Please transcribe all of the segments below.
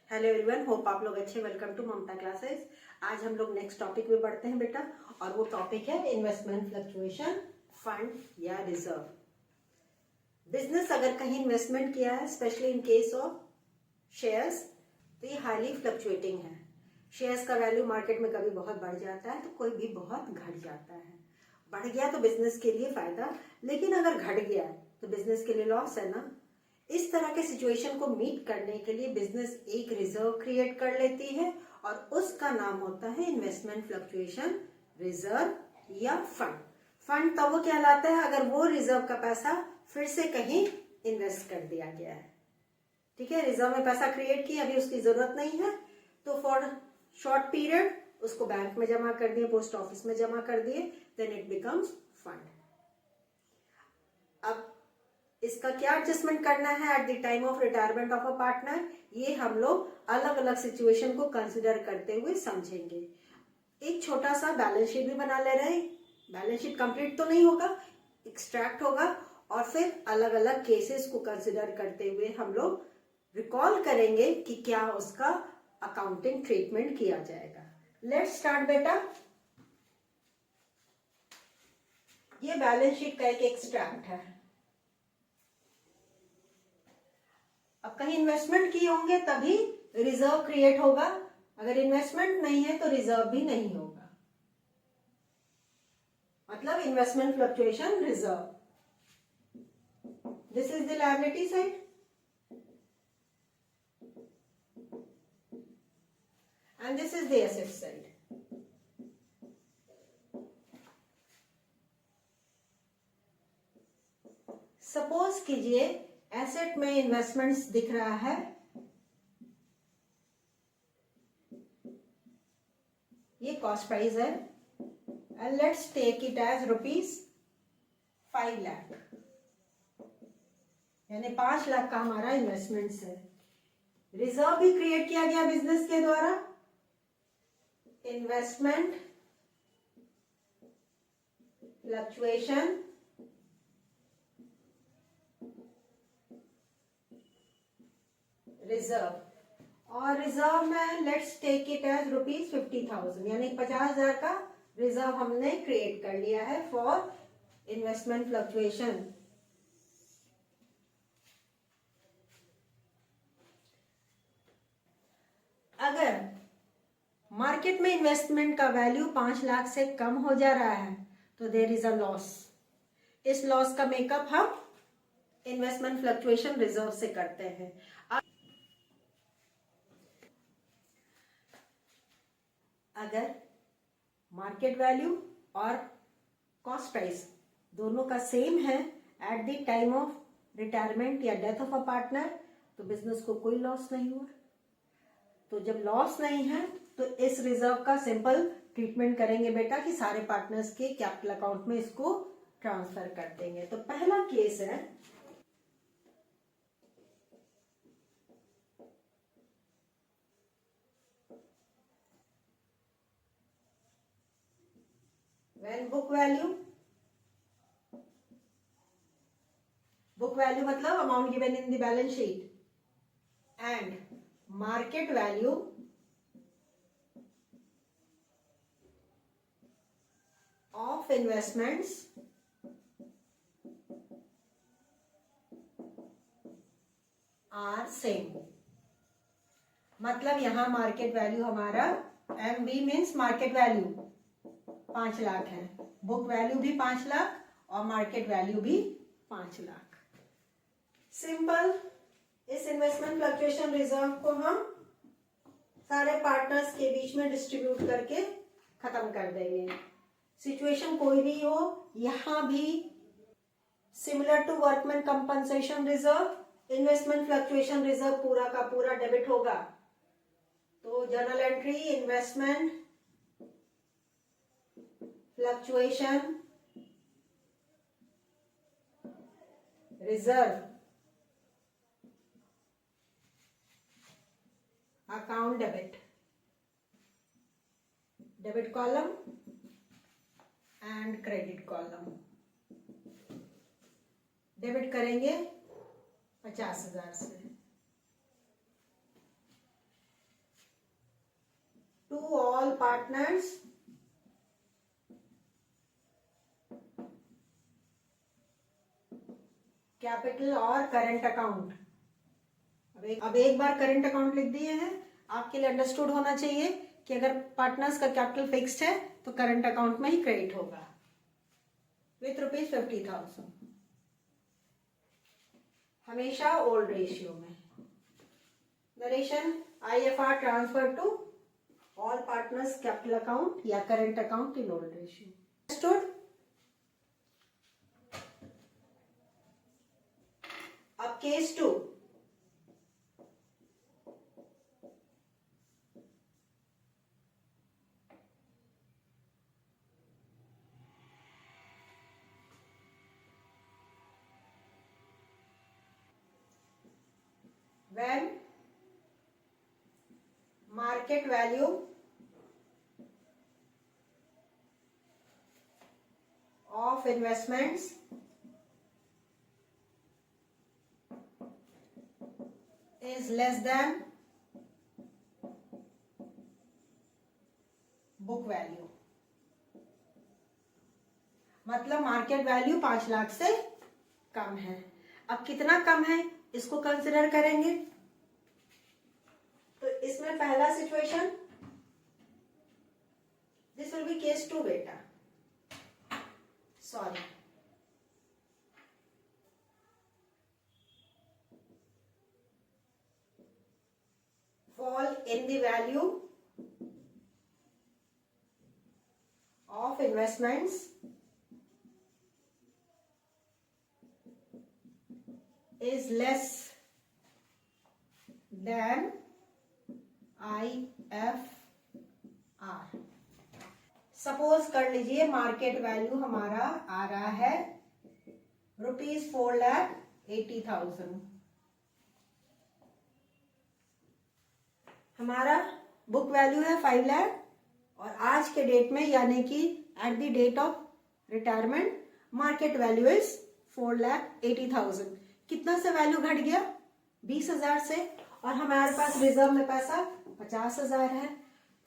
Hello everyone, hope आप लोग अच्छे। Welcome to Mamta classes. आज हम लोग नेक्स्ट टॉपिक में बढ़ते हैं बेटा, और वो टॉपिक है इन्वेस्टमेंट फ्लक्चुएशन, फंड या रिजर्व। बिजनेस अगर कहीं इन्वेस्टमेंट किया है, specially in case of shares, तो ये हाईली फ्लक्चुएटिंग है। शेयर्स का वैल्यू मार्केट में कभी बहुत बढ़ जाता है तो कोई भी बहुत घट जाता है। बढ़ गया तो बिजनेस के लिए फायदा, लेकिन अगर घट गया तो बिजनेस के लिए लॉस है ना। इस तरह के सिचुएशन को मीट करने के लिए बिजनेस एक रिजर्व क्रिएट कर लेती है और उसका नाम होता है इन्वेस्टमेंट फ्लक्चुएशन रिजर्व या फंड। फंड तब वो कहलाता है अगर वो रिजर्व का पैसा फिर से कहीं इन्वेस्ट कर दिया गया है। ठीक है, रिजर्व में पैसा क्रिएट किया, अभी उसकी जरूरत नहीं है तो फॉर शॉर्ट पीरियड उसको बैंक में जमा कर दिए, पोस्ट ऑफिस में जमा कर दिए, देन इट बिकम्स फंड। अब इसका क्या एडजस्टमेंट करना है at the time of retirement of a partner, ये हम लोग अलग अलग सिचुएशन को कंसिडर करते हुए समझेंगे। एक छोटा सा बैलेंस शीट भी बना ले रहे हैं। बैलेंस शीट कंप्लीट तो नहीं होगा, एक्सट्रैक्ट होगा, और फिर अलग अलग केसेस को कंसिडर करते हुए हम लोग रिकॉल करेंगे कि क्या उसका अकाउंटिंग ट्रीटमेंट किया जाएगा। लेट्स स्टार्ट बेटा। ये बैलेंस शीट का एक एक्सट्रैक्ट है। अब कहीं इन्वेस्टमेंट किए होंगे तभी रिजर्व क्रिएट होगा, अगर इन्वेस्टमेंट नहीं है तो रिजर्व भी नहीं होगा, मतलब investment fluctuation reserve. This is the liability side and this is the asset side. Suppose कीजिए एसेट में इन्वेस्टमेंट्स दिख रहा है, ये कॉस्ट प्राइस है, and let's take it as ₹5 lakh, यानी 5 लाख का हमारा इन्वेस्टमेंट्स है। रिजर्व भी क्रिएट किया गया बिजनेस के द्वारा, इन्वेस्टमेंट फ्लक्चुएशन रिजर्व, और रिजर्व में लेट्स टेक इट एज ₹50,000, यानी 50,000 का रिजर्व हमने क्रिएट कर लिया है फॉर इन्वेस्टमेंट फ्लक्चुएशन। अगर मार्केट में इन्वेस्टमेंट का वैल्यू 5 लाख से कम हो जा रहा है तो देयर इज अ लॉस। इस लॉस का मेकअप हम इन्वेस्टमेंट फ्लक्चुएशन रिजर्व से करते हैं। अगर मार्केट वैल्यू और कॉस्ट प्राइस दोनों का सेम है at the time of retirement या डेथ ऑफ अ पार्टनर, तो बिजनेस को कोई लॉस नहीं हुआ। तो जब लॉस नहीं है तो इस रिजर्व का सिंपल ट्रीटमेंट करेंगे बेटा कि सारे पार्टनर्स के कैपिटल अकाउंट में इसको ट्रांसफर कर देंगे। तो पहला केस है, when book value मतलब amount given in the balance sheet and market value of investments are same. मतलब यहां मार्केट वैल्यू हमारा MV means market value 5 lakh है, बुक वैल्यू भी 5 लाख और मार्केट वैल्यू भी 5 लाख। सिंपल, इस इन्वेस्टमेंट फ्लक्चुएशन रिजर्व को हम सारे पार्टनर्स के बीच में डिस्ट्रीब्यूट करके खत्म कर देंगे। सिचुएशन कोई भी हो, यहां भी similar to workman compensation reserve investment fluctuation reserve पूरा का पूरा डेबिट होगा। तो journal entry investment fluctuation reserve account debit column and credit column. Debit करेंगे 50,000 से, पार्टनर्स कैपिटल और करंट अकाउंट। अब एक बार करंट अकाउंट लिख दिए हैं, आपके लिए अंडरस्टूड होना चाहिए कि अगर पार्टनर्स का कैपिटल फिक्स्ड है तो करंट अकाउंट में ही क्रेडिट होगा विथ ₹50,000, हमेशा ओल्ड रेशियो में। Narration IFR transfer to all partners capital account या current account in old ratio. Understood? अब case 2, when market value of investments is less than book value, मतलब market value 5 lakh से कम है। अब कितना कम है इसको कंसिडर करेंगे। तो इसमें पहला situation, this will be case 2 बेटा, sorry, fall in the value of investments is less than IFR। Suppose कर लीजिए मार्केट वैल्यू हमारा आ रहा है ₹4,80,000, हमारा बुक वैल्यू है 5 लाख, और आज के डेट में यानी कि at the date of retirement market value is 4,80,000। कितना से वैल्यू घट गया? 20,000 से, और हमारे पास रिजर्व में पैसा 50,000 है।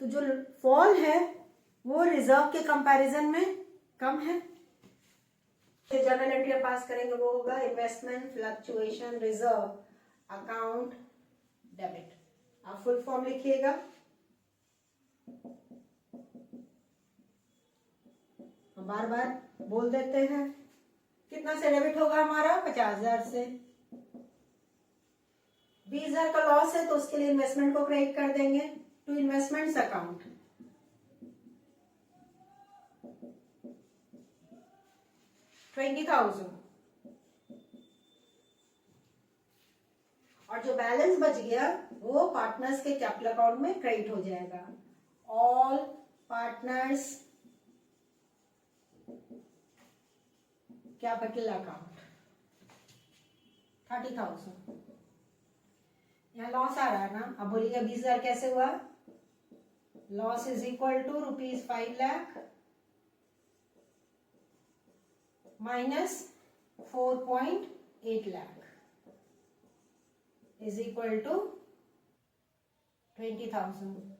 तो जो फॉल है वो रिजर्व के कंपैरिजन में कम है। जर्नल एंट्री पास करेंगे वो होगा investment fluctuation reserve account debit. आप फुल फॉर्म लिखिएगा। हम बार बार बोल देते हैं। कितना से डेबिट होगा हमारा? 50,000 से। 20,000 का लॉस है तो उसके लिए इन्वेस्टमेंट को क्रेडिट कर देंगे टू इन्वेस्टमेंट्स अकाउंट। $20,000, और जो बैलेंस बच गया वो पार्टनर्स के कैपिटल अकाउंट में क्रेडिट हो जाएगा। All partners capital account 30,000। यहाँ लॉस आ रहा है ना, अब बोलिएगा 20,000 कैसे हुआ? Loss is equal to ₹5 lakh minus 4.8 lakh is equal to 20,000।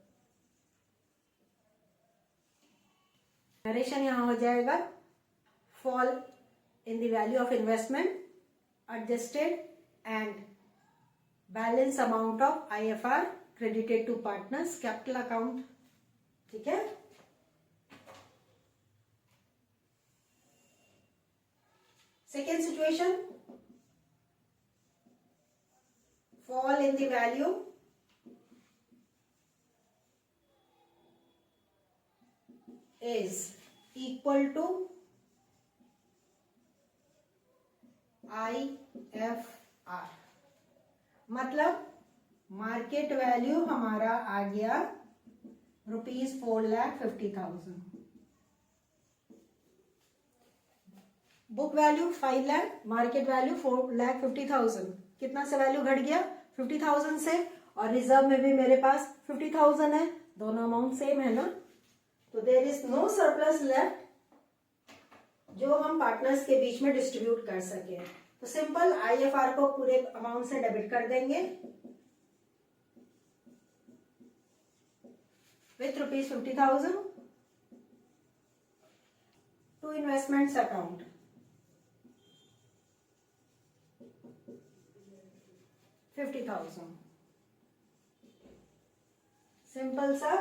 Narration यहां हो जाएगा fall in the value of investment adjusted and balance amount of IFR credited to partners capital account। ठीक है। Second situation, fall in the value is equal to IFR, मतलब market value हमारा आ गया ₹4,50,000, book value 5 lakh, market value 4,50,000। कितना से value घट गया? 50,000 से, और रिजर्व में भी मेरे पास 50,000 है, दोनों अमाउंट सेम है ना, तो there is no surplus left जो हम पार्टनर्स के बीच में डिस्ट्रीब्यूट कर सके। तो सिंपल IFR को पूरे अमाउंट से डेबिट कर देंगे with rupees 50,000 to investments account. $50,000. Simple सा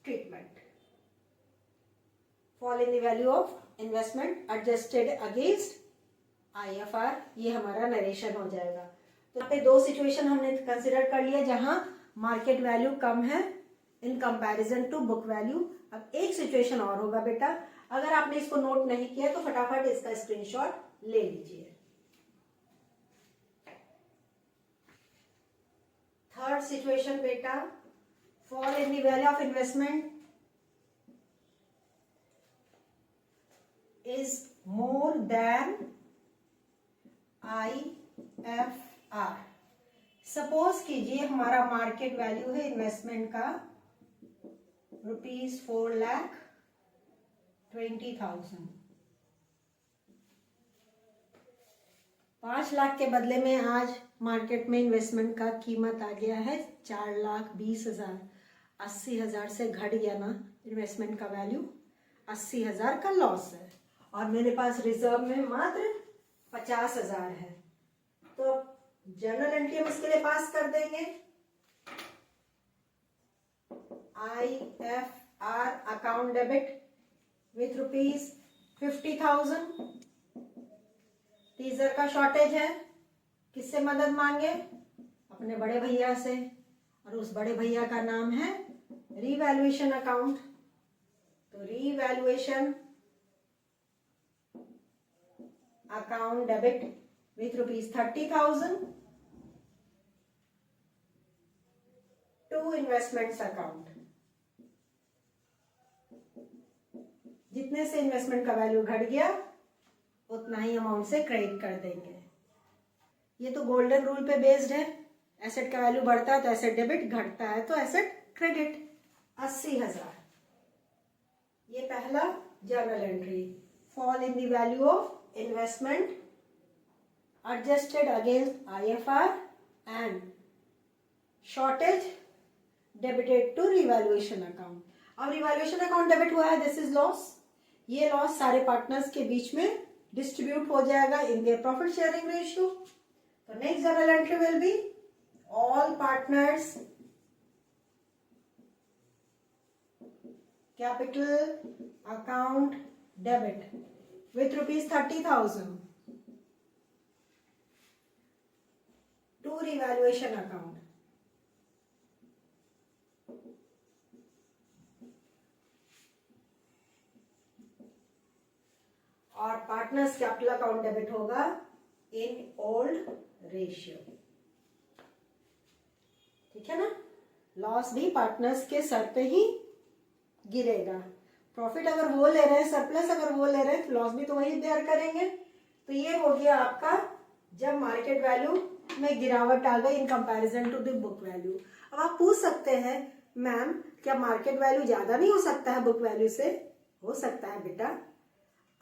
treatment. Fall in the value of investment adjusted against IFR, ये हमारा नरेशन हो जाएगा। तो यहाँ पे दो सिचुएशन हमने कंसिडर कर लिया जहां मार्केट वैल्यू कम है in comparison to book value. अब एक सिचुएशन और होगा बेटा, अगर आपने इसको नोट नहीं किया तो फटाफट इसका स्क्रीनशॉट ले लीजिए। थर्ड सिचुएशन बेटा, fall in the value of investment is more than IFR। Suppose कीजिए हमारा मार्केट वैल्यू है इन्वेस्टमेंट का ₹4,20,000। 5 लाख के बदले में आज मार्केट में इन्वेस्टमेंट का कीमत आ गया है 4,20,000। 80,000 से घट गया ना इन्वेस्टमेंट का वैल्यू, 80,000 का लॉस है और मेरे पास रिजर्व में मात्र 50,000 है। तो जर्नल एंट्री हम इसके लिए पास कर देंगे। IFR account debit with ₹50,000। Teaser का शॉर्टेज है, किससे मदद मांगे? अपने बड़े भैया से, और उस बड़े भैया का नाम है रीवैल्यूएशन अकाउंट। तो revaluation account debit with ₹30,000 to investments account. जितने से इन्वेस्टमेंट का वैल्यू घट गया उतना ही अमाउंट से क्रेडिट कर देंगे। ये तो गोल्डन रूल पे बेस्ड है, एसेट का वैल्यू बढ़ता है तो एसेट डेबिट, घटता है तो एसेट क्रेडिट। 80,000 ये पहला journal entry. Fall in the value of investment adjusted against IFR and shortage debited to revaluation account। अब revaluation account डेबिट हुआ है, दिस इज लॉस। ये लॉस सारे पार्टनर्स के बीच में डिस्ट्रीब्यूट हो जाएगा in their profit sharing ratio. तो next journal entry will be all partners capital account debit with ₹30,000 to revaluation account। और पार्टनर्स कैपिटल अकाउंट डेबिट होगा इन ओल्ड रेशियो। ठीक है ना? लॉस भी पार्टनर्स के सर पे ही गिरेगा। प्रॉफिट अगर वो ले रहे हैं, सरप्लस अगर वो ले रहे हैं, लॉस भी तो वही बेयर करेंगे। तो ये हो गया आपका जब मार्केट वैल्यू में गिरावट आ गई in comparison to the book value. अब आप पूछ सकते हैं मैम क्या मार्केट वैल्यू ज्यादा नहीं हो सकता है बुक वैल्यू से? हो सकता है बेटा।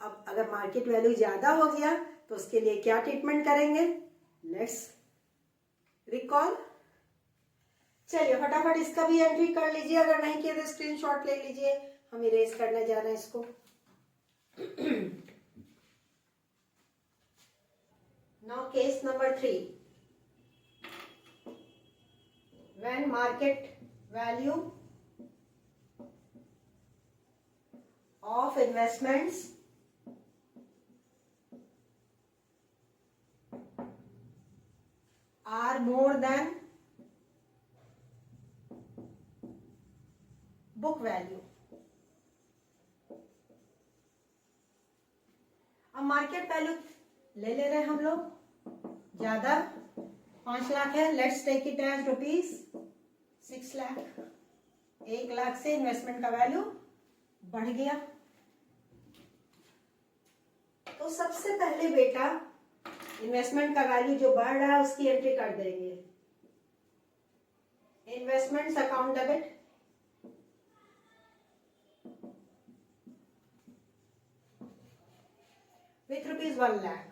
अब अगर मार्केट वैल्यू ज्यादा हो गया तो उसके लिए क्या ट्रीटमेंट करेंगे, लेट्स रिकॉल। चलिए फटाफट इसका भी एंट्री कर लीजिए, अगर नहीं किया तो स्क्रीनशॉट ले लीजिए, हम इरेज करने जा रहे हैं इसको। Now case number 3, when market value of investments are more than book value. अब मार्केट वैल्यू ले रहे हैं हम लोग ज्यादा, 5 लाख है, let's take it as ₹6 lakh. 1 lakh से इन्वेस्टमेंट का वैल्यू बढ़ गया। तो सबसे पहले बेटा इन्वेस्टमेंट का वैल्यू जो बढ़ रहा है उसकी एंट्री कर देंगे। Investments account debit with ₹1 lakh।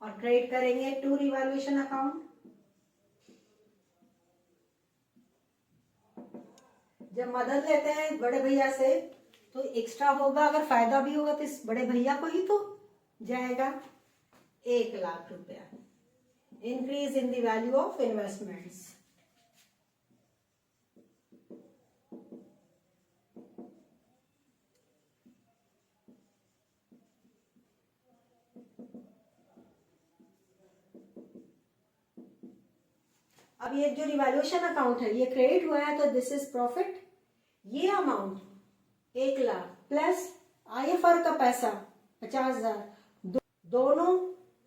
और क्रेडिट करेंगे टू रिवैल्यूएशन अकाउंट। जब मदद लेते हैं बड़े भैया से तो एक्स्ट्रा होगा, अगर फायदा भी होगा तो इस बड़े भैया को ही तो जाएगा। 1,00,000 रुपया increase in the value of investments. अब ये जो रिवैल्यूएशन अकाउंट है ये क्रेडिट हुआ है तो दिस इज प्रॉफिट। ये अमाउंट 1,00,000 प्लस IFR का पैसा 50,000 दोनों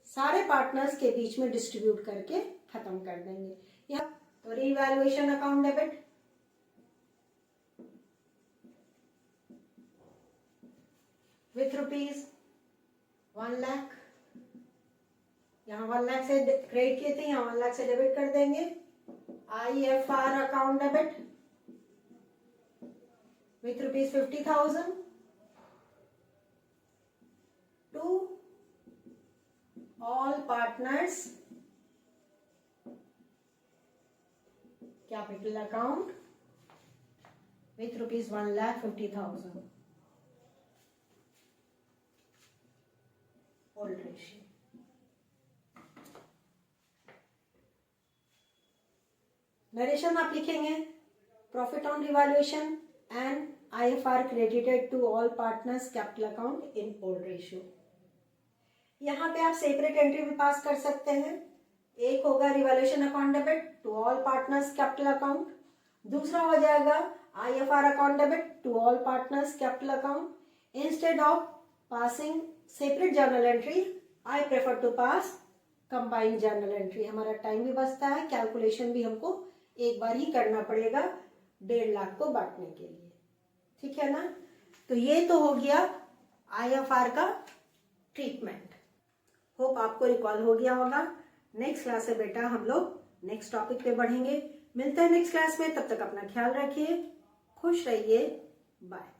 सारे पार्टनर्स के बीच में डिस्ट्रीब्यूट करके खत्म कर देंगे। या तो revaluation account debit with rupees 1,00,000। यहाँ 1,00,000 से क्रेडिट किए थे, यहाँ 1,00,000 से डेबिट कर देंगे। IFR account debit with rupees 50,000 to all partners capital account with rupees 1,50,000 old ratio। Narration आप लिखेंगे profit on revaluation and IFR credited to all partners capital account in old ratio। यहाँ पे आप सेपरेट एंट्री भी पास कर सकते हैं। एक होगा revaluation account debit to all partners capital account, दूसरा हो जाएगा IFR account debit to all partners capital account. Instead of passing separate journal entry I prefer to pass combined journal entry. हमारा टाइम भी बचता है, कैलकुलेशन भी हमको एक बार ही करना पड़ेगा 1.5 लाख को बांटने के लिए, ठीक है ना। तो ये तो हो गया IFR का ट्रीटमेंट। होप आपको रिकॉल हो गया होगा। नेक्स्ट क्लास में बेटा हम लोग नेक्स्ट टॉपिक पे बढ़ेंगे। मिलते हैं नेक्स्ट क्लास में, तब तक अपना ख्याल रखिए, खुश रहिए, बाय।